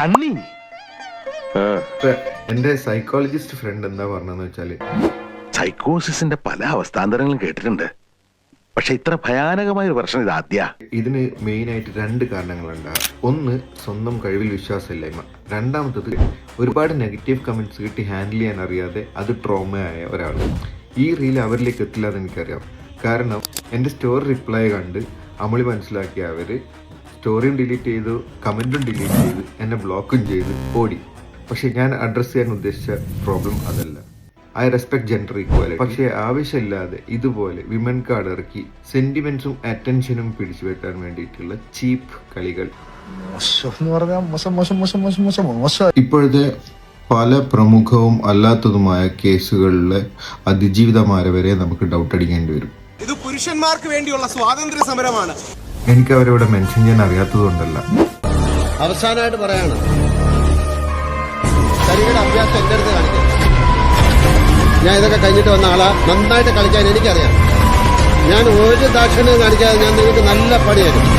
സണ്ണി എന്റെ psychologist front എന്താ പറഞ്ഞെന്ന് വെച്ചാല്, സൈക്കോസിന്റെ പല അവസ്ഥാന്തരങ്ങളും കേട്ടിട്ടുണ്ട്, പക്ഷെ ഇത്ര ഭയാനകമായ ഒരു പ്രശ്നം ഇത് ആദ്യ. ഇതിന് മെയിൻ ആയിട്ട് രണ്ട് കാരണങ്ങളുണ്ട്. ഒന്ന്, സ്വന്തം കഴിവിൽ വിശ്വാസമില്ലായ്മ. രണ്ടാമത്തത്, ഒരുപാട് നെഗറ്റീവ് കമന്റ്സ് കിട്ടി ഹാൻഡിൽ ചെയ്യാൻ അറിയാതെ അത് ട്രോമയായ ഒരാൾ. ഈ റീൽ അവരിലേക്ക് എത്തില്ല എന്ന് എനിക്കറിയാം. കാരണം എൻ്റെ സ്റ്റോറി റിപ്ലൈ കണ്ട് അമളി മനസ്സിലാക്കിയ അവര് സ്റ്റോറിയും ഡിലീറ്റ് ചെയ്തു, കമന്റും ഡിലീറ്റ് ചെയ്ത്, എന്നെ ബ്ലോക്കും ചെയ്ത് ഓടി. പക്ഷെ ഞാൻ അഡ്രസ്സ് ചെയ്യാൻ ഉദ്ദേശിച്ച പ്രോബ്ലം അതല്ല. I respect gender equality. പക്ഷേ ആവശ്യമില്ലാതെ ഇതുപോലെ വിമൻ കാർഡ് ഇറക്കി സെന്റിമെന്റ്സും അറ്റൻഷനും പിടിച്ചു വെക്കാൻ വേണ്ടിയിട്ടുള്ള ചീപ്പ് കളികൾ. ഇപ്പോഴത്തെ പല പ്രമുഖവും അല്ലാത്തതുമായ കേസുകളിലെ അതിജീവിതമാരെ വരെ നമുക്ക് ഡൗട്ട് അടിക്കേണ്ടി വരും. ഇത് പുരുഷന്മാർക്ക് വേണ്ടിയുള്ള സ്വാതന്ത്ര്യ സമരമാണ്. എനിക്ക് അവരിവിടെ മെൻഷൻ ചെയ്യാൻ അറിയാത്തതുകൊണ്ടല്ല. അവസാനമായിട്ട് പറയാണ്, ശരിയുടെ അഭ്യാസം എൻ്റെ അടുത്ത് കാണിക്കാം. ഞാൻ ഇതൊക്കെ കഴിഞ്ഞിട്ട് വന്ന ആളാ, നന്നായിട്ട് കളിക്കാൻ എനിക്കറിയാം. ഞാൻ ഒരു ദാക്ഷിണ്യം കാണിക്കാതെ ഞാൻ നിങ്ങൾക്ക് നല്ല പണിയായിരുന്നു.